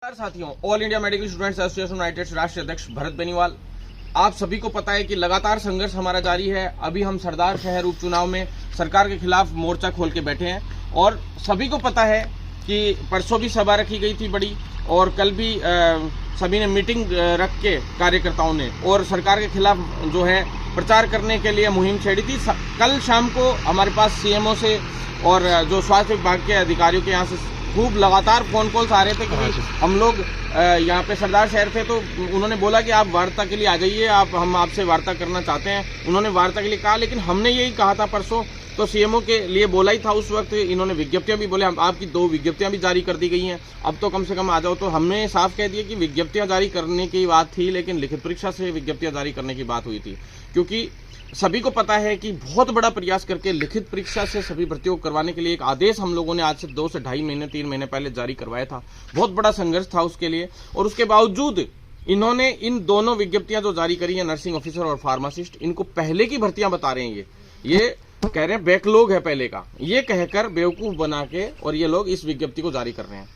नमस्कार साथियों, all India medical students association United राष्ट्रीय अध्यक्ष भरत बेनीवाल। आप सभी को पता है कि लगातार संघर्ष हमारा जारी है। अभी हम सरदार शहर उपचुनाव में सरकार के खिलाफ मोर्चा खोल के बैठे हैं और सभी को पता है कि परसों भी सभा रखी गई थी बड़ी, और कल भी सभी ने मीटिंग रख के कार्यकर्ताओं ने और सरकार के खिलाफ जो है प्रचार करने के लिए मुहिम छेड़ी थी। कल शाम को हमारे पास सीएमओ से और जो स्वास्थ्य विभाग के अधिकारियों के यहाँ से खूब लगातार फोन कॉल्स आ रहे थे कि हम लोग यहाँ पे सरदार शहर थे, तो उन्होंने बोला कि आप वार्ता के लिए आ जाइए, हम आपसे वार्ता करना चाहते हैं। उन्होंने वार्ता के लिए कहा, लेकिन हमने यही कहा था परसों, तो सीएमओ के लिए बोला ही था उस वक्त। इन्होंने विज्ञप्तियां भी बोले, आपकी 2 विज्ञप्तियां भी जारी कर दी गई हैं, अब तो कम से कम आ जाओ। तो हमने साफ कह दिया कि विज्ञप्तियां जारी करने की बात थी, लेकिन लिखित परीक्षा से विज्ञप्तियां जारी करने की बात हुई थी, क्योंकि सभी को पता है कि बहुत बड़ा प्रयास करके लिखित परीक्षा से सभी भर्तियों को करवाने के लिए एक आदेश हम लोगों ने आज से 2 से ढाई महीने 3 महीने पहले जारी करवाया था। बहुत बड़ा संघर्ष था उसके लिए, और उसके बावजूद इन्होंने इन दोनों विज्ञप्तियां जो जारी करी है, नर्सिंग ऑफिसर और फार्मासिस्ट, इनको पहले की भर्तियां बता रहे हैं। ये कह रहे हैं बैकलॉग है पहले का, ये कहकर बेवकूफ बना के और ये लोग इस विज्ञप्ति को जारी कर रहे हैं।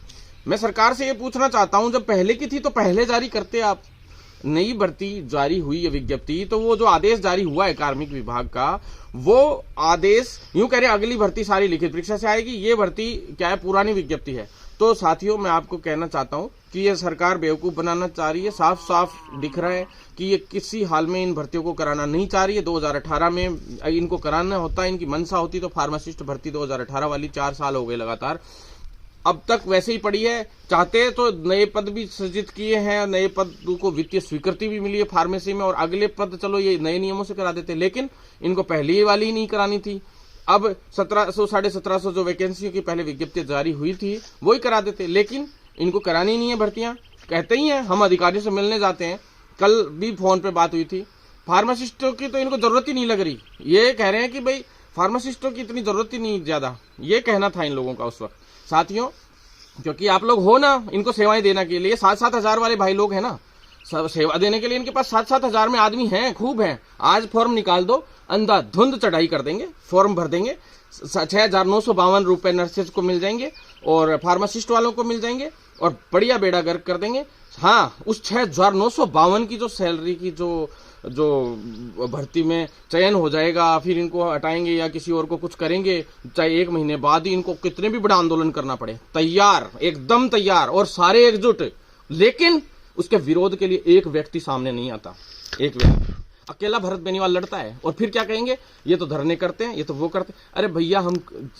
मैं सरकार से ये पूछना चाहता हूं, जब पहले की थी तो पहले जारी करते आप। नई भर्ती जारी हुई है विज्ञप्ति, तो वो जो आदेश जारी हुआ है कार्मिक विभाग का, वो आदेश यूं कह रहे हैं अगली भर्ती सारी लिखित परीक्षा से आएगी। ये भर्ती क्या है, पुरानी विज्ञप्ति है। तो साथियों, मैं आपको कहना चाहता हूं कि ये सरकार बेवकूफ बनाना चाह रही है। साफ साफ दिख रहा है कि ये किसी हाल में इन भर्तियों को कराना नहीं चाह रही है। 2018 में इनको कराना होता, इनकी मंशा होती तो फार्मासिस्ट भर्ती 2018 वाली 4 साल हो गए लगातार, अब तक वैसे ही पड़ी है। चाहते तो नए पद भी सृजित किए हैं, नए पद को वित्तीय स्वीकृति भी मिली है फार्मेसी में, और अगले पद चलो ये नए नियमों से करा देते, लेकिन इनको पहली वाली ही नहीं करानी थी। अब 1700 1750 जो वैकेंसियों की पहले विज्ञप्ति जारी हुई थी वो ही करा देते, लेकिन इनको करानी नहीं है भर्तियां। कहते ही हैं, हम अधिकारियों से मिलने जाते हैं, कल भी फोन पे बात हुई थी, फार्मासिस्टों की तो इनको जरूरत ही नहीं लग रही। ये कह रहे हैं कि भाई फार्मासिस्टों की इतनी जरूरत ही नहीं ज्यादा, ये कहना था इन लोगों का उस वक्त। साथियों, क्योंकि आप लोग हो ना इनको सेवाएं देने के लिए, 7-7 हजार वाले भाई लोग हैं ना, सेवा देने के लिए इनके पास 7-7 हजार में आदमी हैं, खूब हैं। आज फॉर्म निकाल दो, अंधाधुंध चढ़ाई कर देंगे, फॉर्म भर देंगे, 6,952 रुपए नर्सेज को मिल जाएंगे और फार्मासिस्ट वालों को मिल जाएंगे, और बढ़िया बेड़ा गर्क कर देंगे। हाँ, उस 6,952 की जो सैलरी की जो भर्ती में चयन हो जाएगा, फिर इनको हटाएंगे या किसी और को कुछ करेंगे, चाहे 1 महीने बाद ही इनको कितने भी बड़ा आंदोलन करना पड़े, तैयार, एकदम तैयार, और सारे एकजुट। लेकिन उसके विरोध के लिए एक व्यक्ति सामने नहीं आता, एक व्यक्ति अकेला भरत बेनीवाल लड़ता है, और फिर क्या कहेंगे, ये तो धरने करते हैं, ये तो वो करते हैं। अरे भैया, हम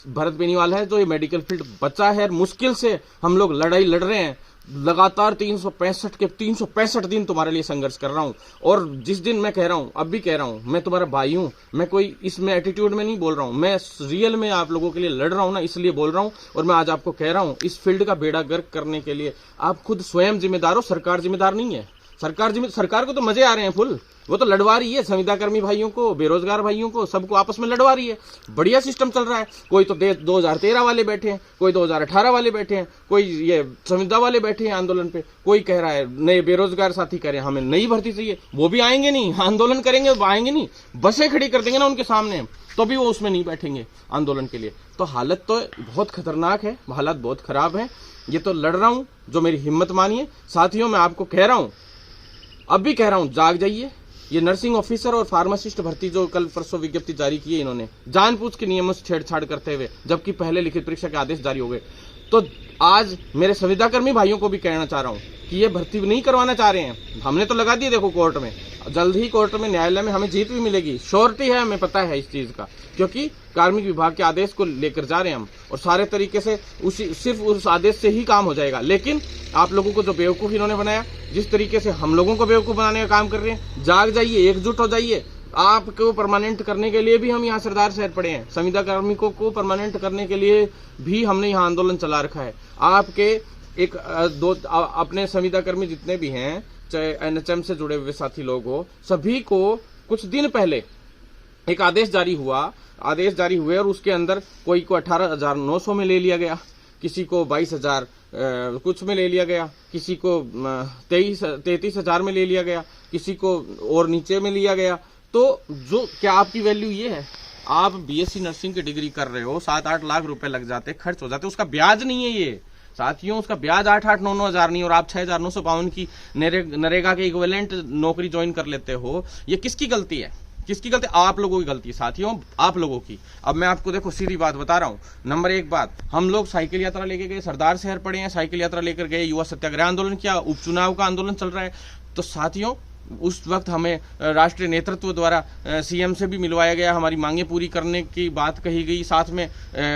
भरत बेनीवाल है जो ये मेडिकल फील्ड बचा है, मुश्किल से हम लोग लड़ाई लड़ रहे हैं, लगातार 365 दिन तुम्हारे लिए संघर्ष कर रहा हूं। और जिस दिन मैं कह रहा हूं, अब भी कह रहा हूं, मैं तुम्हारा भाई हूं, मैं कोई इसमें एटीट्यूड में नहीं बोल रहा हूं, मैं रियल में आप लोगों के लिए लड़ रहा हूं ना, इसलिए बोल रहा हूं। और मैं आज आपको कह रहा हूं, इस फील्ड का बेड़ा गर्क करने के लिए आप खुद स्वयं जिम्मेदार हो, सरकार जिम्मेदार नहीं है। सरकार को तो मजे आ रहे हैं फुल, वो तो लड़वा रही है संविदा कर्मी भाइयों को, बेरोजगार भाइयों को, सबको आपस में लड़वा रही है। बढ़िया सिस्टम चल रहा है। कोई तो 2013 वाले बैठे हैं, कोई 2018 वाले बैठे हैं, कोई ये संविदा वाले बैठे हैं आंदोलन पे, कोई कह रहा है नए बेरोजगार साथी कह रहे हैं हमें नई भर्ती चाहिए, वो भी आएंगे नहीं, आंदोलन करेंगे, वो आएंगे नहीं, बसें खड़ी कर देंगे ना उनके सामने, तो भी वो उसमें नहीं बैठेंगे आंदोलन के लिए। तो हालत तो बहुत खतरनाक है, हालत बहुत खराब है। ये तो लड़ रहा हूं, जो मेरी हिम्मत मानिए। साथियों, मैं आपको कह रहा हूं, अब भी कह रहा हूं, जाग जाइए। ये नर्सिंग ऑफिसर और फार्मासिस्ट भर्ती जो कल परसों विज्ञप्ति जारी की है इन्होंने, जानबूझ के नियमों से छेड़छाड़ करते हुए, जबकि पहले लिखित परीक्षा के आदेश जारी हो गए। तो आज मेरे संविदा कर्मी भाइयों को भी कहना चाह रहा हूं कि ये भर्ती नहीं करवाना चाह रहे हैं, हमने तो लगा दिए, देखो कोर्ट में, जल्द ही कोर्ट में न्यायालय में हमें जीत भी मिलेगी, श्योरिटी है, हमें पता है इस चीज का, क्योंकि कार्मिक विभाग के आदेश को लेकर जा रहे हैं हम, और सारे तरीके से सिर्फ उस आदेश से ही काम हो जाएगा। लेकिन आप लोगों को जो बेवकूफ इन्होंने बनाया, जिस तरीके से हम लोगों को बेवकूफ बनाने का काम कर रहे हैं, जाग जाइए, एकजुट हो जाइए। आपको परमानेंट करने के लिए भी हम यहाँ सरदार शहर पड़े हैं, संविदा कार्मिकों को परमानेंट करने के लिए भी हमने यहाँ आंदोलन चला रखा है। आपके अपने संविदा कर्मी जितने भी हैं, चाहे एनएचएम से जुड़े हुए साथी लोग हो, सभी को कुछ दिन पहले एक आदेश जारी हुए, और उसके अंदर कोई को 18,900 में ले लिया गया, किसी को 22,000 कुछ में ले लिया गया, किसी को 33,000 में ले लिया गया, किसी को और नीचे में लिया गया। तो जो क्या आपकी वैल्यू ये है, आप बीएससी नर्सिंग की डिग्री कर रहे हो, 7-8 लाख रुपए लग जाते, खर्च हो जाते, उसका ब्याज नहीं है ये। साथियों उसका ब्याज 8-8, 9-9 हजार नहीं और आप 6,952 की नरेगा के इक्विवेलेंट नौकरी ज्वाइन कर लेते हो। ये किसकी गलती है? किसकी गलती? आप लोगों की गलती है साथियों, आप लोगों की। अब मैं आपको देखो सीधी बात बता रहा हूं। नंबर एक बात, हम लोग साइकिल यात्रा लेके गए, सरदार शहर पड़े हैं, साइकिल यात्रा लेकर गए, युवा सत्याग्रह आंदोलन किया, उपचुनाव का आंदोलन चल रहा है। तो साथियों उस वक्त हमें राष्ट्रीय नेतृत्व द्वारा सीएम से भी मिलवाया गया, हमारी मांगे पूरी करने की बात कही गई, साथ में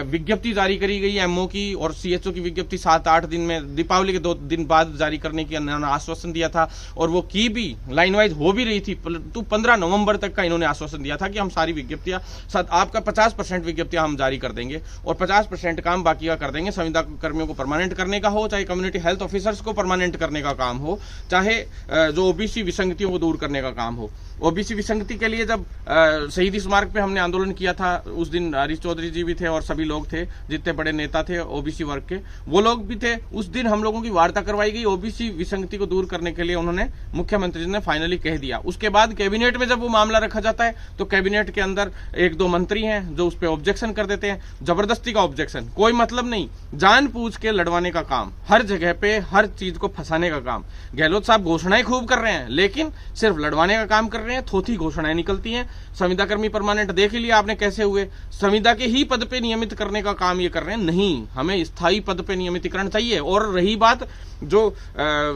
विज्ञप्ति जारी करी गई एमओ की और सीएचओ की विज्ञप्ति 7-8 दिन में, दीपावली के 2 दिन बाद जारी करने की आश्वासन दिया था और वो की भी लाइन वाइज हो भी रही थी। तो 15 नवंबर तक का इन्होंने आश्वासन दिया था कि हम सारी विज्ञप्तियां आपका 50% विज्ञप्तियां हम जारी कर देंगे और 50% काम बाकी का कर देंगे। संविदा कर्मियों को परमानेंट करने का हो, चाहे कम्युनिटी हेल्थ ऑफिसर्स को परमानेंट करने का काम हो, चाहे जो ओबीसी विसंगति को दूर करने का काम हो। ओबीसी विसंगति के लिए जब शहीदी स्मारक पे हमने आंदोलन किया था, उस दिन हरीश चौधरी जी भी थे और सभी लोग थे, जितने बड़े नेता थे ओबीसी वर्ग के वो लोग भी थे। उस दिन हम लोगों की वार्ता करवाई गई, ओबीसी विसंगति को दूर करने के लिए उन्होंने, मुख्यमंत्री जी ने फाइनली कह दिया। उसके बाद कैबिनेट में जब वो मामला रखा जाता है तो कैबिनेट के अंदर 1-2 मंत्री हैं जो उस पर ऑब्जेक्शन कर देते हैं, जबरदस्ती का ऑब्जेक्शन, कोई मतलब नहीं, जानबूझ के लड़वाने का काम, हर जगह पे हर चीज को फंसाने का काम। गहलोत साहब घोषणाएं खूब कर रहे हैं लेकिन सिर्फ लड़वाने का काम कर रहे हैं, थोथी घोषणाएं निकलती हैं। संविदा कर्मी परमानेंट देख ही लिया आपने कैसे हुए, संविदा के ही पद पे नियमित करने का काम ये कर रहे हैं। नहीं, हमें स्थायी पद पे नियमितीकरण चाहिए। और रही बात जो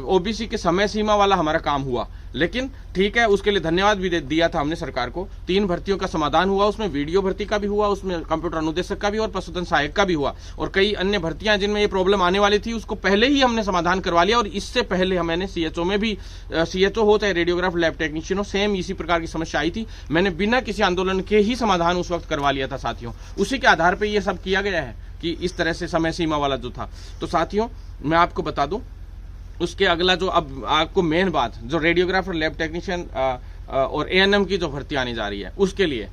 ओबीसी के समय सीमा वाला हमारा काम हुआ, लेकिन ठीक है, उसके लिए धन्यवाद भी दिया था हमने सरकार को। 3 भर्तियों का समाधान हुआ, उसमें वीडियो भर्ती का भी हुआ, उसमें कंप्यूटर अनुदेशक का भी और पशुधन सहायक का भी हुआ और कई अन्य भर्तियां जिनमें ये प्रॉब्लम आने वाली थी उसको पहले ही हमने समाधान करवा लिया। और इससे पहले मैंने सीएचओ में भी, सीएचओ हो चाहे रेडियोग्राफ लैब टेक्नीशियन हो, सेम इसी प्रकार की समस्या आई थी, मैंने बिना किसी आंदोलन के ही समाधान उस वक्त करवा लिया था साथियों। उसी के आधार पर यह सब किया गया है कि इस तरह से समय सीमा वाला जो था। तो साथियों मैं आपको बता दूं, उसके अगला जो अब आपको मेन बात, जो रेडियोग्राफर लैब टेक्नीशियन और एएनएम की जो भर्ती आने जा रही है, उसके लिए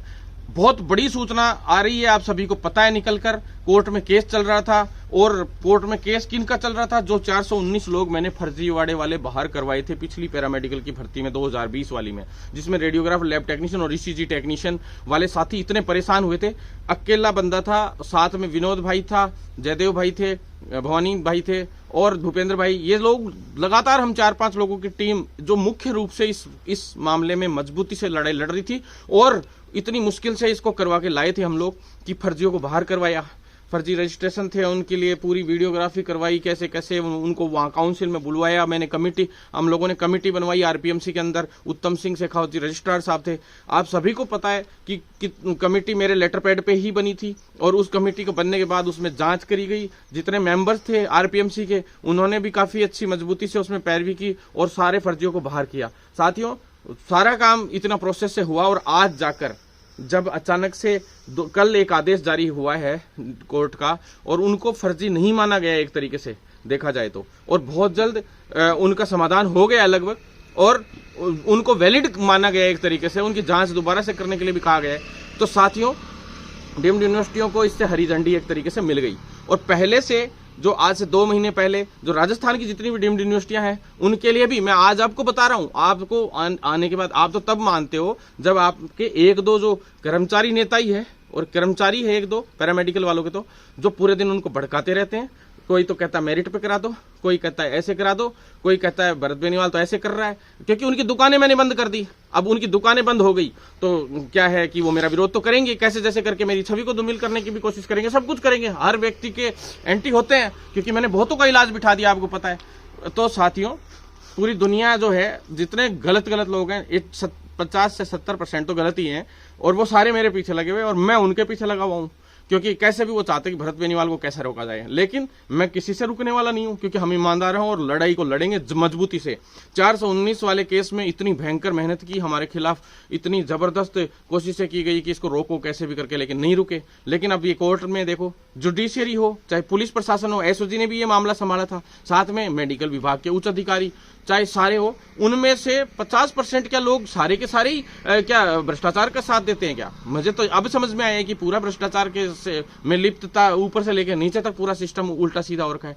बहुत बड़ी सूचना आ रही है। आप सभी को पता है, निकलकर कोर्ट में केस चल रहा था और कोर्ट में केस किनका चल रहा था? जो 419 लोग मैंने फर्जीवाड़े वाले बाहर करवाए थे पिछली पैरामेडिकल की भर्ती में 2020 वाली में, जिसमें रेडियोग्राफ लैब टेक्नीशियन और ईसीजी टेक्नीशियन वाले साथी इतने परेशान हुए थे। अकेला बंदा था, साथ में विनोद भाई था, जयदेव भाई थे, भवानी भाई थे और भूपेंद्र भाई, ये लोग लगातार, हम 4-5 लोगों की टीम जो मुख्य रूप से इस मामले में मजबूती से लड़ाई लड़ रही थी और इतनी मुश्किल से इसको करवा के लाए थे हम लोग कि फर्जियों को बाहर करवाया। फर्जी रजिस्ट्रेशन थे उनके लिए, पूरी वीडियोग्राफी करवाई, कैसे कैसे उनको वहां काउंसिल में बुलवाया। मैंने कमेटी, हम लोगों ने कमेटी बनवाई आरपीएमसी के अंदर, उत्तम सिंह शेखावत जी रजिस्ट्रार साहब थे। आप सभी को पता है कि कमेटी मेरे लेटर पैड पे ही बनी थी और उस कमेटी को बनने के बाद उसमें जांच करी गई। जितने मेंबर्स थे आरपीएमसी के, उन्होंने भी काफी अच्छी मजबूती से उसमें पैरवी की और सारे फर्जियों को बाहर किया। साथियों सारा काम इतना प्रोसेस से हुआ और आज जाकर जब अचानक से कल एक आदेश जारी हुआ है कोर्ट का और उनको फर्जी नहीं माना गया एक तरीके से देखा जाए तो, और बहुत जल्द उनका समाधान हो गया लगभग और उनको वैलिड माना गया एक तरीके से, उनकी जांच दोबारा से करने के लिए भी कहा गया है। तो साथियों डीम्ड यूनिवर्सिटियों को इससे हरी झंडी एक तरीके से मिल गई और पहले से जो आज से 2 महीने पहले जो राजस्थान की जितनी भी डीम्ड यूनिवर्सिटियां हैं उनके लिए भी मैं आज आपको बता रहा हूं। आपको आने के बाद आप तो तब मानते हो जब आपके 1-2 जो कर्मचारी नेता ही है और कर्मचारी है 1-2 पैरामेडिकल वालों के, तो जो पूरे दिन उनको भड़काते रहते हैं। कोई तो कहता है मेरिट पे करा दो, कोई कहता है ऐसे करा दो, कोई कहता है भरत बेनीवाल तो ऐसे कर रहा है, क्योंकि उनकी दुकानें मैंने बंद कर दी। अब उनकी दुकानें बंद हो गई तो क्या है कि वो मेरा विरोध तो करेंगे, कैसे जैसे करके मेरी छवि को धूमिल करने की भी कोशिश करेंगे, सब कुछ करेंगे। हर व्यक्ति के एंटी होते हैं क्योंकि मैंने बहुतों का इलाज बिठा दिया, आपको पता है। तो साथियों पूरी दुनिया जो है, जितने गलत लोग हैं, 50 से 70% तो गलत ही हैं और वो सारे मेरे पीछे लगे हुए और मैं उनके पीछे लगा हुआ हूँ, क्योंकि कैसे भी वो चाहते कि भरत बेनीवाल को कैसे रोका जाए। लेकिन मैं किसी से रुकने वाला नहीं हूं क्योंकि हम ईमानदार हैं और लड़ाई को लड़ेंगे मजबूती से। 419 वाले केस में इतनी भयंकर मेहनत की हमारे खिलाफ, इतनी जबरदस्त कोशिशें की गई कि इसको रोको कैसे भी करके, लेकिन नहीं रुके। लेकिन अब ये कोर्ट में देखो, जुडिशियरी हो चाहे पुलिस प्रशासन हो, एसओजी ने भी ये मामला संभाला था, साथ में मेडिकल विभाग के उच्च अधिकारी चाहे सारे हो, उनमें से 50% क्या लोग सारे के सारे ही क्या भ्रष्टाचार का साथ देते हैं क्या? मुझे तो अब समझ में आया कि पूरा भ्रष्टाचार के में लिप्तता ऊपर से लेकर नीचे तक पूरा सिस्टम उल्टा सीधा हो रखा है।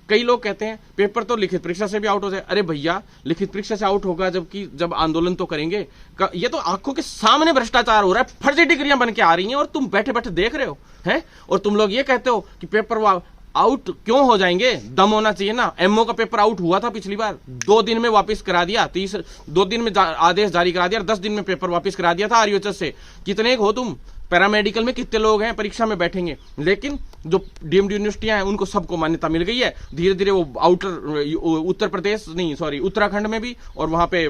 कई लोग कहते हैं पेपर तो लिखित परीक्षा से भी आउट हो जाए। अरे भैया, लिखित परीक्षा से आउट होगा जब आंदोलन तो करेंगे। ये तो आंखों के सामने भ्रष्टाचार हो रहा है, फर्जी डिग्रियां बन के आ रही हैं और तुम बैठे बैठे देख रहे हो हैं। और तुम लोग ये कहते हो कि पेपर आउट क्यों हो जाएंगे? दम होना चाहिए ना। एमओ का पेपर आउट हुआ था पिछली बार, 2 दिन में वापस करा दिया, 2 दिन में आदेश जारी करा दिया, 10 दिन में पेपर वापस करा दिया था आरयूएचएस से। कितने हो तुम? पैरामेडिकल में कितने लोग हैं परीक्षा में बैठेंगे? लेकिन जो डीम्ड यूनिवर्सिटियां हैं उनको सबको मान्यता मिल गई है। धीरे धीरे वो उत्तर प्रदेश नहीं, सॉरी, उत्तराखंड में भी और वहां पे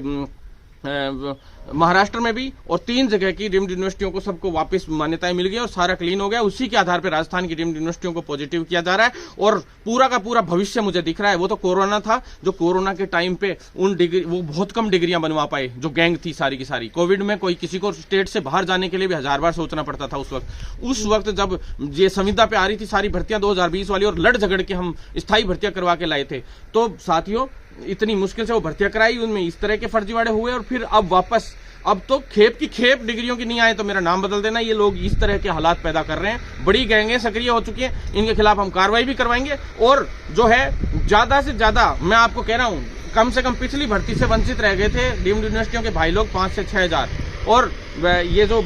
महाराष्ट्र में भी, और 3 जगह की डीम्ड यूनिवर्सिटियों को सबको वापस मान्यताएं मिल गई और सारा क्लीन हो गया। उसी के आधार पर राजस्थान की डीम्ड यूनिवर्सिटियों को पॉजिटिव किया जा रहा है और पूरा का पूरा भविष्य मुझे दिख रहा है। वो तो कोरोना था, जो कोरोना के टाइम पे उन डिग्री, वो बहुत कम डिग्रियां बनवा पाए, जो गैंग थी सारी की सारी। कोविड में कोई किसी को स्टेट से बाहर जाने के लिए भी 1000 बार सोचना पड़ता था उस वक्त जब ये संविदा पे आ रही थी सारी भर्तियां 2020 वाली, और लड़ झगड़ के हम स्थायी भर्तियां करवा के लाए थे। तो साथियों, इतनी मुश्किल से वो भर्तियां कराई, उनमें इस तरह के फर्जीवाड़े हुए और फिर अब वापस, अब तो खेप की खेप डिग्रियों की नहीं आए तो मेरा नाम बदल देना। ये लोग इस तरह के हालात पैदा कर रहे हैं, बड़ी गैंगें सक्रिय हो चुकी हैं, इनके खिलाफ हम कार्रवाई भी करवाएंगे। और जो है ज्यादा से ज्यादा मैं आपको कह रहा हूं, कम से कम पिछली भर्ती से वंचित रह गए थे डीम्ड यूनिवर्सिटियों के भाई लोग 5 से 6 हजार, और ये जो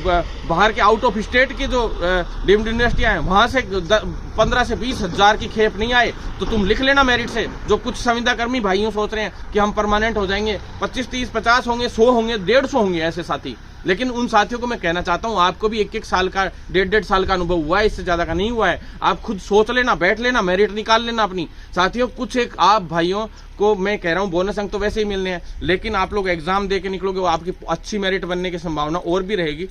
बाहर के आउट ऑफ स्टेट की जो डीम्ड यूनिवर्सिटियां हैं वहां से 15 से 20 हजार की खेप नहीं आए। तो तुम लिख लेना मेरिट से। जो कुछ संविदा कर्मी भाइयों सोच रहे हैं कि हम परमानेंट हो जाएंगे, 25, 30, 50 होंगे, 100 होंगे, 150 होंगे ऐसे साथी। लेकिन उन साथियों को मैं कहना चाहता हूं, आपको भी 1-1 साल का, 1.5 साल का अनुभव हुआ है, इससे ज्यादा का नहीं हुआ है। आप खुद सोच लेना, बैठ लेना, मेरिट निकाल लेना अपनी। साथियों, कुछ एक आप भाइयों को मैं कह रहा हूं, बोनस अंक तो वैसे ही मिलने हैं, लेकिन आप लोग एग्जाम दे के निकलोगे, वो आपकी अच्छी मेरिट बनने की संभावना और भी रहेगी।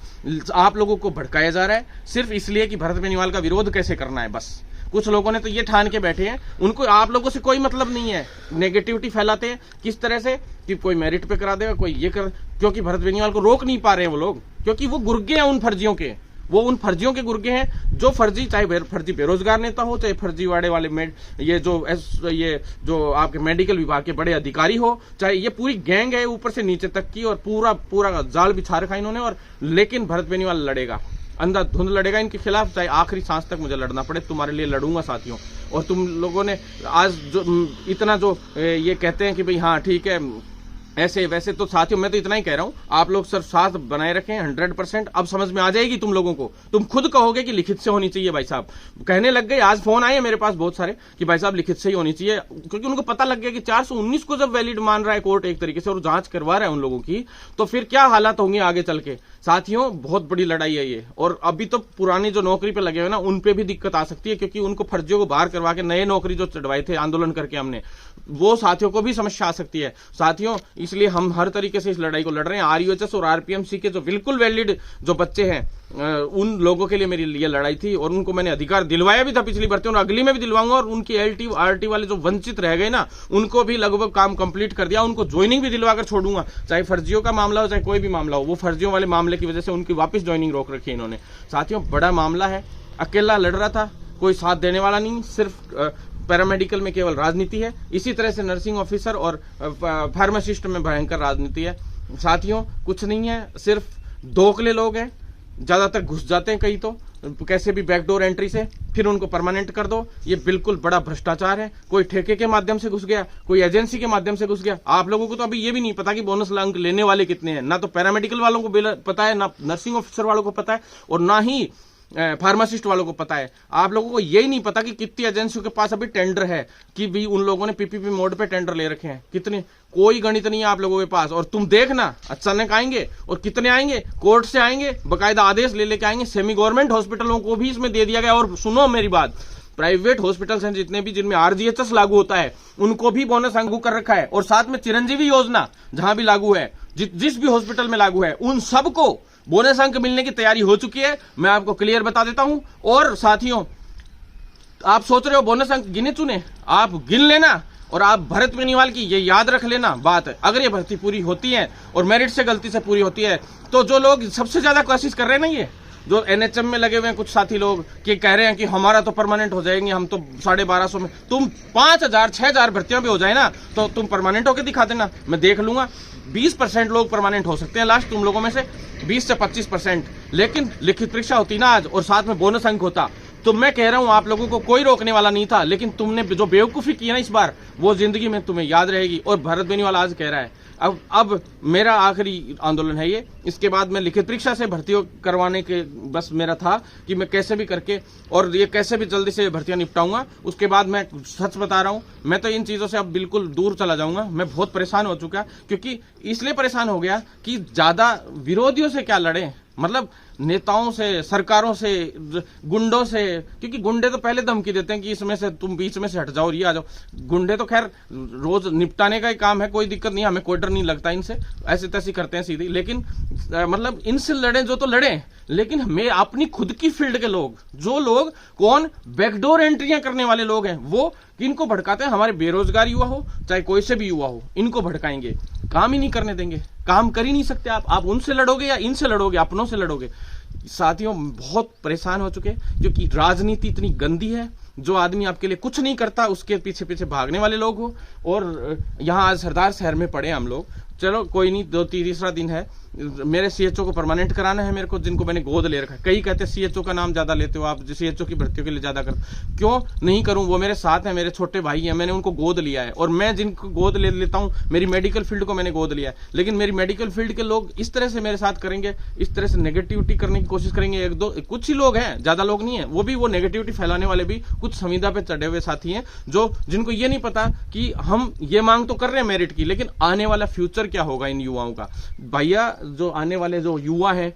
आप लोगों को भड़काया जा रहा है सिर्फ इसलिए कि भरत बेनीवाल का विरोध कैसे करना है। बस कुछ लोगों ने तो ये ठान के बैठे हैं, उनको आप लोगों से कोई मतलब नहीं है। नेगेटिविटी फैलाते हैं किस तरह से कि कोई मेरिट पे करा देगा, कोई ये कर, क्योंकि भरत बेनीवाल को रोक नहीं पा रहे हैं वो लोग, क्योंकि वो गुर्गे हैं उन फर्जियों के। वो उन फर्जियों के गुर्गे हैं जो फर्जी, चाहे फर्जी बेरोजगार नेता हो, चाहे फर्जीवाड़े वाले ये जो आपके मेडिकल विभाग के बड़े अधिकारी हो, चाहे ये पूरी गैंग है ऊपर से नीचे तक की, और पूरा जाल बिछा रखा इन्होंने। और लेकिन भरत बेनीवाल लड़ेगा, अंधाधुंध लड़ेगा इनके खिलाफ, चाहे आखिरी सांस तक मुझे लड़ना पड़े। तुम्हारे लिए लड़ूंगा साथियों। और तुम लोगों ने आज जो इतना जो ये कहते हैं कि भाई हाँ ठीक है ऐसे वैसे, तो साथियों मैं तो इतना ही कह रहा हूं, आप लोग सिर्फ साथ बनाए रखें 100%। अब समझ में आ जाएगी तुम लोगों को, तुम खुद कहोगे कि लिखित से होनी चाहिए भाई साहब। कहने लग गए, आज फोन आए मेरे पास बहुत सारे कि भाई साहब लिखित से ही होनी चाहिए, क्योंकि उनको पता लग गया कि 419 को जब वैलिड मान रहा है कोर्ट एक तरीके से, और जांच करवा रहा है उन लोगों की, तो फिर क्या हालात होंगे आगे चल के। साथियों, बहुत बड़ी लड़ाई है ये। और अभी तो पुरानी जो नौकरी पे लगे हुए ना, उन पे भी दिक्कत आ सकती है, क्योंकि उनको फर्जियों को बाहर करवा के नए नौकरी जो चढ़वाए थे आंदोलन करके हमने, वो साथियों को भी समस्या आ सकती है। साथियों, इसलिए हम हर तरीके से इस लड़ाई को लड़ रहे हैं। आरयूएचएस और आरपीएमसी के जो बिल्कुल वैलिड जो बच्चे हैं, उन लोगों के लिए मेरी ये लड़ाई थी, और उनको मैंने अधिकार दिलवाया भी था पिछली भर्ती, और अगली में भी दिलवाऊंगा। और उनकी एलटी आरटी वाले जो वंचित रह गए ना, उनको भी लगभग काम कंप्लीट कर दिया, उनको ज्वाइनिंग भी दिलवाकर छोड़ूंगा। चाहे फर्जियों का मामला हो, चाहे कोई भी मामला हो, वो फर्जियों वाले मामले की वजह से उनकी वापस ज्वाइनिंग रोक रखी है इन्होंने। साथियों, बड़ा मामला है, अकेला लड़ रहा था, कोई साथ देने वाला नहीं, सिर्फ पैरामेडिकल में केवल राजनीति है। इसी तरह से नर्सिंग ऑफिसर और फार्मासिस्ट में भयंकर राजनीति है। साथियों, कुछ नहीं है, सिर्फ दोगले लोग हैं, ज्यादातर घुस जाते हैं कहीं तो कैसे भी बैकडोर एंट्री से, फिर उनको परमानेंट कर दो। ये बिल्कुल बड़ा भ्रष्टाचार है। कोई ठेके के माध्यम से घुस गया, कोई एजेंसी के माध्यम से घुस गया। आप लोगों को तो अभी ये भी नहीं पता कि बोनस अंक लेने वाले कितने हैं, ना तो पैरामेडिकल वालों को पता है, ना नर्सिंग ऑफिसर वालों को पता है, और ना ही फार्मासिस्ट वालों को पता है। आप लोगों को यही नहीं पता कि कितनी एजेंसियों के पास अभी टेंडर है, कि भी उन लोगों ने पीपीपी मोड पे टेंडर ले रखे हैं। कितने, कोई गणित नहीं है आप लोगों के पास। और तुम देखना अचानक आएंगे, और कितने आएंगे, कोर्ट से आएंगे, बकायदा आदेश ले लेके आएंगे। सेमी गवर्नमेंट हॉस्पिटलों को भी इसमें दे दिया गया। और सुनो मेरी बात, प्राइवेट हॉस्पिटल्स हैं जितने भी, जिनमें आरजीएचएस लागू होता है, उनको भी बोनस लागू कर रखा है। और साथ में चिरंजीवी योजना जहां भी लागू है, जिस भी हॉस्पिटल में लागू है, उन सबको बोनस अंक मिलने की तैयारी हो चुकी है। मैं आपको क्लियर बता देता हूं। और साथियों, आप सोच रहे हो बोनस अंक गिने चुने, आप गिन लेना, और आप भरत बेनीवाल की ये याद रख लेना बात है। अगर ये भर्ती पूरी होती है और मेरिट से गलती से पूरी होती है, तो जो लोग सबसे ज्यादा कोशिश कर रहे हैं ना, ये जो एनएचएम में लगे हुए हैं कुछ साथी लोग, कि कह रहे हैं कि हमारा तो परमानेंट हो जाएंगे, हम तो 1250 में, तुम 5000 6000 भर्तियां भी हो जाए ना, तो तुम परमानेंट होकर दिखा देना, मैं देख लूंगा। 20% लोग परमानेंट हो सकते हैं लास्ट, तुम लोगों में से 20 से 25%। लेकिन लिखित परीक्षा होती ना आज, और साथ में बोनस अंक होता, तो मैं कह रहा हूं आप लोगों को कोई रोकने वाला नहीं था। लेकिन तुमने जो बेवकूफी की है ना इस बार, वो जिंदगी में तुम्हें याद रहेगी। और भरत बेनीवाल आज कह रहा है, अब मेरा आखिरी आंदोलन है ये। इसके बाद मैं लिखित परीक्षा से भर्ती करवाने के बस मेरा था कि मैं कैसे भी करके और ये कैसे भी जल्दी से भर्तियां निपटाऊंगा। उसके बाद मैं सच बता रहा हूं, मैं तो इन चीजों से अब बिल्कुल दूर चला जाऊंगा। मैं बहुत परेशान हो चुका, क्योंकि इसलिए परेशान हो गया कि ज्यादा विरोधियों से क्या लड़े, मतलब नेताओं से, सरकारों से, गुंडों से, क्योंकि गुंडे तो पहले धमकी देते हैं कि इसमें से तुम बीच में से हट जाओ और ये आ जाओ। गुंडे तो खैर रोज निपटाने का ही काम है, कोई दिक्कत नहीं, हमें कोई डर नहीं लगता इनसे, ऐसे तैसे करते हैं सीधी। लेकिन मतलब इनसे लड़े जो तो लड़े, लेकिन मैं अपनी खुद की फील्ड के लोग, जो लोग कौन बैकडोर एंट्रियां करने वाले लोग हैं, वो इनको भड़काते हैं। हमारे बेरोजगार युवा हो चाहे कोई से भी युवा हो, इनको भड़काएंगे, काम ही नहीं करने देंगे, काम कर ही नहीं सकते आप उनसे लड़ोगे या इनसे लड़ोगे, अपनों से लड़ोगे। साथियों बहुत परेशान हो चुके, क्योंकि राजनीति इतनी गंदी है, जो आदमी आपके लिए कुछ नहीं करता उसके पीछे पीछे भागने वाले लोग हो। और यहाँ आज सरदार शहर में पड़े हम लोग, चलो कोई नहीं, तीसरा दिन है, मेरे सीएचओ को परमानेंट कराना है मेरे को, जिनको मैंने गोद ले रखा है। कई कहते हैं सीएचओ का नाम ज्यादा लेते हो आप, सीएचओ की भर्तियों के लिए ज्यादा कर, क्यों नहीं करूं? वो मेरे साथ है, मेरे छोटे भाई हैं, मैंने उनको गोद लिया है। और मैं जिनको गोद ले लेता हूं, मेरी मेडिकल फील्ड को मैंने गोद लिया है, लेकिन मेरी मेडिकल फील्ड के लोग इस तरह से मेरे साथ करेंगे, इस तरह से नेगेटिविटी करने की कोशिश करेंगे। एक दो कुछ ही लोग हैं, ज्यादा लोग नहीं है, वो भी वो नेगेटिविटी फैलाने वाले भी कुछ संविदा पे चढ़े हुए साथी हैं, जो जिनको ये नहीं पता कि हम ये मांग तो कर रहे हैं मेरिट की, लेकिन आने वाला फ्यूचर क्या होगा इन युवाओं का। भैया जो आने वाले जो युवा है,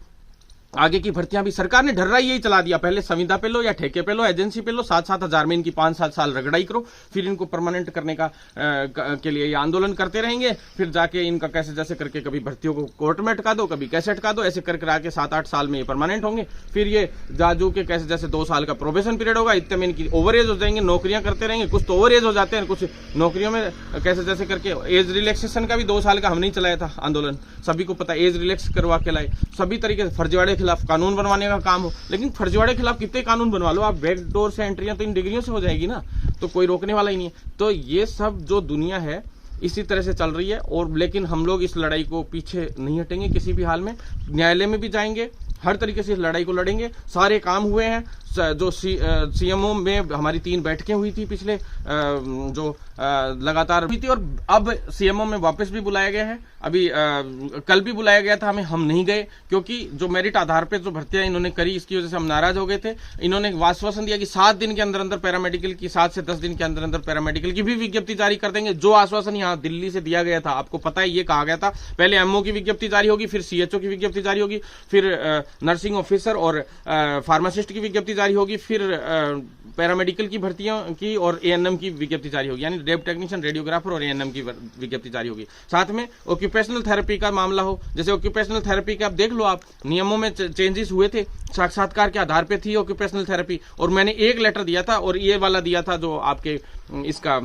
आगे की भर्तियां भी सरकार ने ढर्रा यही चला दिया, पहले संविदा पे लो या ठेके पे लो, एजेंसी पे लो, 7-7 हजार में इनकी 5-7 साल रगड़ाई करो, फिर इनको परमानेंट करने के लिए ये आंदोलन करते रहेंगे। फिर जाके इनका कैसे जैसे करके कभी भर्तियों को कोर्ट में अटका दो, कभी कैसे अटका दो, ऐसे करके आके 7-8 साल में ये परमानेंट होंगे। फिर ये जाजू के कैसे जैसे 2 साल का प्रोबेशन पीरियड होगा, इतने में इनकी ओवर एज हो जाएंगे, नौकरियां करते रहेंगे। कुछ तो ओवर एज हो जाते हैं, कुछ नौकरियों में कैसे जैसे करके एज रिलैक्सेशन का भी 2 साल का हमने चलाया था आंदोलन, सभी को पता, एज रिलैक्स करवा के लाए। सभी तरीके से फर्जीवाड़े खिलाफ कानून बनवाने का काम हो, लेकिन फर्जीवाड़े के खिलाफ कितने कानून बनवा लो आप, बैकडोर से एंट्रियां तो इन डिग्रियों से हो जाएगी ना, तो कोई रोकने वाला ही नहीं है। तो ये सब जो दुनिया है इसी तरह से चल रही है। और लेकिन हम लोग इस लड़ाई को पीछे नहीं हटेंगे किसी भी हाल में, न्यायालय में भी जाएंगे, हर तरीके से इस लड़ाई को लड़ेंगे। सारे काम हुए हैं, जो सीएमओ में हमारी 3 बैठकें हुई थी पिछले, जो लगातार हुई थी, और अब सीएमओ में वापस भी बुलाया गया है। अभी कल भी बुलाया गया था हमें, हम नहीं गए, क्योंकि जो मेरिट आधार पे जो भर्तियां इन्होंने करी, इसकी वजह से हम नाराज हो गए थे। इन्होंने आश्वासन दिया कि 7 दिन के अंदर अंदर पैरामेडिकल की, 7 से 10 दिन के अंदर अंदर पैरामेडिकल की भी विज्ञप्ति जारी कर देंगे। जो आश्वासन यहाँ दिल्ली से दिया गया था, आपको पता है, ये कहा गया था पहले एमओ की विज्ञप्ति जारी होगी, फिर सीएचओ की विज्ञप्ति जारी होगी, फिर नर्सिंग ऑफिसर और फार्मासिस्ट की विज्ञप्ति जारी होगी, फिर पैरामेडिकल की भर्तियों की और एएनएम की विज्ञप्ति जारी होगी, यानी लैब टेक्नीशियन, रेडियोग्राफर और एएनएम की विज्ञप्ति जारी होगी। साथ में ऑक्यूपेशनल थेरेपी का मामला हो, जैसे ऑक्यूपेशनल थेरेपी का आप देख लो, आप नियमों में चेंजेस हुए थे, साक्षात्कार के आधार पे थी ऑक्यूपेशनल थेरेपी, और मैंने एक लेटर दिया था और ये वाला दिया था जो आपके इसका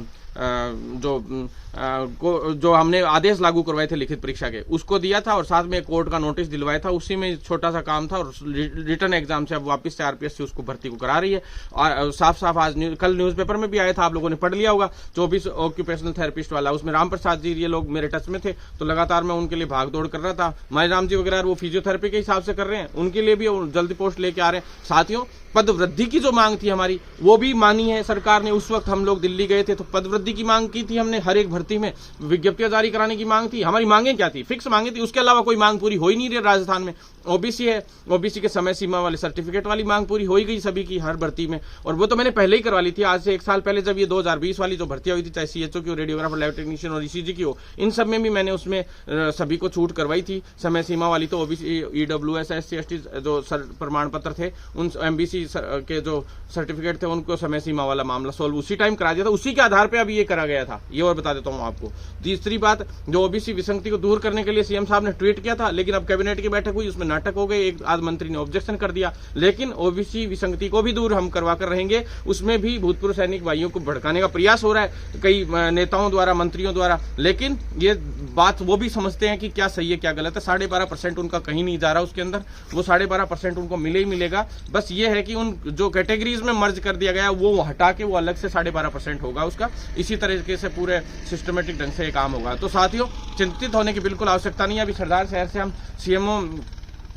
जो हमने आदेश लागू करवाए थे लिखित परीक्षा के, उसको दिया था, और साथ में कोर्ट का नोटिस दिलवाया था। उसी में छोटा सा काम था, और रिटर्न एग्जाम से अब वापस से आरपीएस से उसको भर्ती को करा रही है। और साफ साफ आज कल न्यूज़पेपर में भी आया था, आप लोगों ने पढ़ लिया होगा, 24 ऑक्यूपेशनल थेरेपिस्ट वाला, उसमें राम प्रसाद जी ये लोग मेरे टच में थे, तो लगातार मैं उनके लिए भाग दौड़ कर रहा था। मायराम जी वगैरह वो फिजियोथेरेपी के हिसाब से कर रहे हैं, उनके लिए भी जल्दी पोस्ट लेके आ रहे हैं। साथियों, पद वृद्धि की जो मांग थी हमारी, वो भी मानी है सरकार ने। उस वक्त हम लोग दिल्ली गए थे तो पद वृद्धि की मांग की थी हमने, हर एक भर्ती में विज्ञप्तियां जारी कराने की मांग थी। हमारी मांगे क्या थी? फिक्स मांगे थी, उसके अलावा कोई मांग पूरी हो ही नहीं रही। राजस्थान में ओबीसी है, ओबीसी के समय सीमा वाले सर्टिफिकेट वाली मांग पूरी हो ही गई सभी की, हर भर्ती में, और वो तो मैंने पहले ही करवा ली थी, आज से 1 साल पहले, जब ये 2020 वाली जो भर्तियां हुई थी, चाहे सीएचओ की हो, रेडियोग्राफर, लैब टेक्नीशियन और ईसीजी की हो, इन सब में भी मैंने उसमें सभी को छूट करवाई थी समय सीमा वाली। तो ओबीसी, ईडब्ल्यूएस, एससी, एसटी जो प्रमाण पत्र थे, उन एमबीसी के जो सर्टिफिकेट थे, उनको समय सीमा वाला मामला सोल्व उसी टाइम करा दिया था, उसी के आधार पे अभी ये करा गया था। ये और बता देता हूं आपको। तीसरी बात, जो ओबीसी विसंगति को दूर करने के लिए सीएम साहब ने ट्वीट किया था, लेकिन अब कैबिनेट की बैठक हुई, उसमें नाटक हो गए, एक आध मंत्री ने ऑब्जेक्शन कर दिया, लेकिन ओबीसी विसंगति को भी दूर हम करवा कर रहेंगे। उसमें भी भूतपूर्व सैनिक भाइयों को भड़काने का प्रयास हो रहा है कई नेताओं द्वारा, मंत्रियों द्वारा, लेकिन ये बात वो भी समझते हैं कि क्या सही है क्या गलत है। 12.5% उनका कहीं नहीं जा रहा उसके अंदर, वो 12.5% उनको मिले ही मिलेगा। बस ये है कि उन जो कैटेगरीज में मर्ज कर दिया गया वो हटा के वो अलग से 12.5% होगा उसका। इसी तरीके से पूरे सिस्टमेटिक ढंग से ये काम होगा। तो साथियों, चिंतित होने की बिल्कुल आवश्यकता नहीं है। अभी सरदार शहर से हम सीएमओ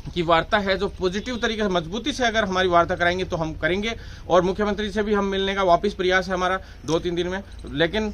की वार्ता है जो पॉजिटिव तरीके से मजबूती से अगर हमारी वार्ता कराएंगे तो हम करेंगे। और मुख्यमंत्री से भी हम मिलने का वापस प्रयास है हमारा 2-3 दिन में, लेकिन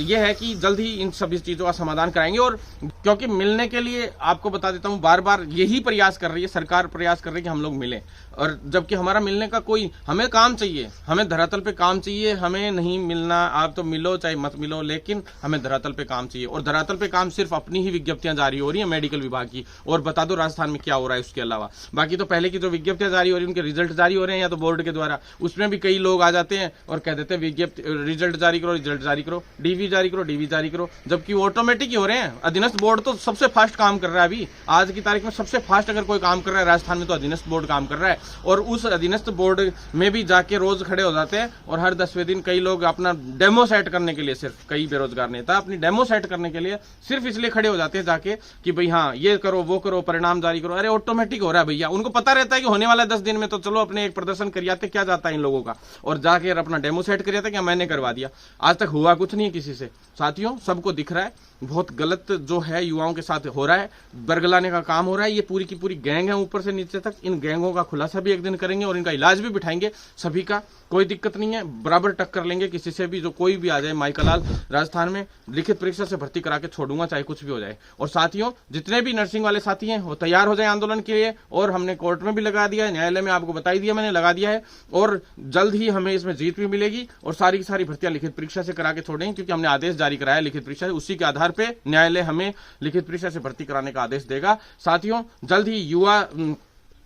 यह है कि जल्द ही इन सभी चीज़ों का समाधान कराएंगे। और क्योंकि मिलने के लिए आपको बता देता हूँ, बार बार यही प्रयास कर रही है सरकार, प्रयास कर रही है कि हम लोग मिलें, और जबकि हमारा मिलने का कोई, हमें काम चाहिए, हमें धरातल पे काम चाहिए, हमें नहीं मिलना, आप तो मिलो चाहे मत मिलो, लेकिन हमें धरातल पे काम चाहिए। और धरातल पे काम सिर्फ अपनी ही विज्ञप्तियां जारी हो रही है मेडिकल विभाग की, और बता दो राजस्थान में क्या हो रहा है उसके अलावा। बाकी तो पहले की जो विज्ञप्तियां जारी हो रही है, उनके रिजल्ट जारी हो रहे हैं या तो बोर्ड के द्वारा, उसमें भी कई लोग आ जाते हैं और कह देते हैं विज्ञप्ति रिजल्ट जारी करो, रिजल्ट जारी करो, डीवी जारी करो, डीवी जारी करो, जबकि ऑटोमेटिक ही हो रहे हैं। अधीनस्थ बोर्ड तो सबसे फास्ट काम कर रहा है अभी, आज की तारीख में सबसे फास्ट अगर कोई काम कर रहा है राजस्थान में तो अधीनस्थ बोर्ड काम कर रहा है। और उस अधीनस्थ बोर्ड में भी जाके रोज खड़े हो जाते हैं, और हर 10वें दिन कई लोग अपना डेमो सेट करने के लिए, सिर्फ कई बेरोजगार नेता अपनी डेमो सेट करने के लिए सिर्फ इसलिए खड़े हो जाते हैं जाके कि भाई हाँ ये करो वो करो, परिणाम जारी करो। अरे ऑटोमेटिक हो रहा है भैया, उनको पता रहता है कि होने वाला है 10 दिन में, तो चलो अपने एक प्रदर्शन करियाते, क्या जाता है इन लोगों का, और जाके अपना डेमो सेट करियाते, क्या मैंने करवा दिया। आज तक हुआ कुछ नहीं है किसी से। साथियों, सबको दिख रहा है बहुत गलत जो है युवाओं के साथ हो रहा है, बरगलाने का काम हो रहा है। ये पूरी की पूरी गैंग है ऊपर से नीचे तक। इन गैंगों का खुलासा भी एक दिन करेंगे और इनका इलाज भी बिठाएंगे सभी का, कोई दिक्कत नहीं है, बराबर टक्कर लेंगे किसी से भी, जो कोई भी आ जाए। माइकलाल राजस्थान में लिखित परीक्षा से भर्ती करा के छोड़ूंगा, चाहे कुछ भी हो जाए। और साथियों, जितने भी नर्सिंग वाले साथी हैं वो तैयार हो जाए आंदोलन के लिए, और हमने कोर्ट में भी लगा दिया है, न्यायालय में आपको बता ही दिया मैंने, लगा दिया है, और जल्द ही हमें इसमें जीत भी मिलेगी। और सारी की सारी भर्तियां लिखित परीक्षा से करा के छोड़ेंगे, क्योंकि हमने आदेश जारी कराया है लिखित परीक्षा से, उसी के आधार पर न्यायालय हमें लिखित परीक्षा से भर्ती कराने का आदेश देगा। साथियों, जल्द ही युवा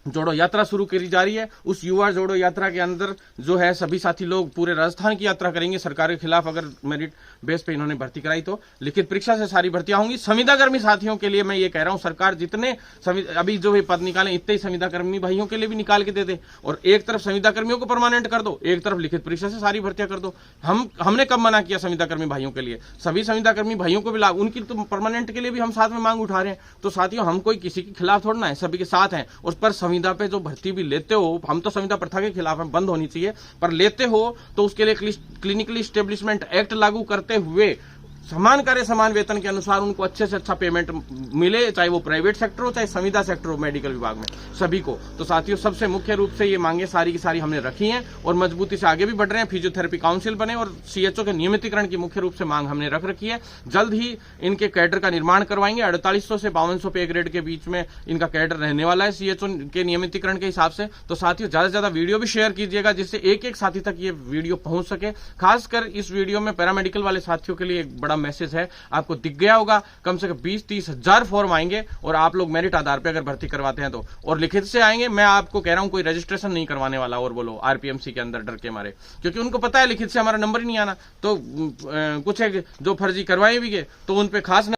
जोड़ो यात्रा शुरू करी जा रही है। उस युवा जोड़ो यात्रा के अंदर जो है सभी साथी लोग पूरे राजस्थान की यात्रा करेंगे सरकार के खिलाफ। अगर मेरिट बेस पे इन्होंने भर्ती कराई तो लिखित परीक्षा से सारी भर्तियां होंगी। संविदा कर्मी साथियों के लिए मैं ये कह रहा हूं, सरकार जितने अभी जो पद निकाले, इतने ही संविदा कर्मी भाइयों के लिए भी निकाल के दे दे, और एक तरफ संविदा कर्मियों को परमानेंट कर दो, एक तरफ लिखित परीक्षा से सारी भर्तियां कर दो। हमने कब मना किया संविदा कर्मी भाइयों के लिए? सभी संविदा कर्मी भाइयों को भी लाभ, उनकी तो परमानेंट के लिए भी हम साथ में मांग उठा रहे हैं। तो साथियों, हम कोई किसी के खिलाफ थोड़ा ना है, सभी के साथ हैं। उस पर संविदा पे जो भर्ती भी लेते हो, हम तो संविदा प्रथा के खिलाफ है, बंद होनी चाहिए, पर लेते हो तो उसके लिए क्लिनिकल एस्टेब्लिशमेंट एक्ट लागू करते हुए समान कार्य समान वेतन के अनुसार उनको अच्छे से अच्छा पेमेंट मिले, चाहे वो प्राइवेट सेक्टर हो चाहे संविदा सेक्टर हो, मेडिकल विभाग में सभी को। तो साथियों, सबसे मुख्य रूप से ये मांगे सारी की सारी हमने रखी हैं और मजबूती से आगे भी बढ़ रहे हैं। फिजियोथेरेपी काउंसिल बने और सीएचओ के नियमितीकरण की मुख्य रूप से मांग हमने रख रखी है। जल्द ही इनके कैडर का निर्माण करवाएंगे। 4800 से 5200 पे ग्रेड के बीच में इनका कैडर रहने वाला है सीएचओ के नियमितीकरण के हिसाब से। तो साथियों, ज्यादा से ज्यादा वीडियो भी शेयर कीजिएगा, जिससे एक एक साथी तक ये वीडियो पहुंच सके। खासकर इस वीडियो में पैरामेडिकल वाले साथियों के लिए एक बड़ा मैसेज है, आपको दिख गया होगा, कम से कम 20-30 हजार फॉर्म आएंगे और आप लोग मेरिट आधार पे अगर भर्ती करवाते हैं तो, और लिखित से आएंगे। मैं आपको कह रहा हूं, कोई रजिस्ट्रेशन नहीं करवाने वाला, और बोलो आरपीएमसी के अंदर डर के मारे, क्योंकि उनको पता है लिखित से हमारा नंबर ही नहीं आना। तो कुछ है जो फर्जी करवाए भी गए तो उन पे खास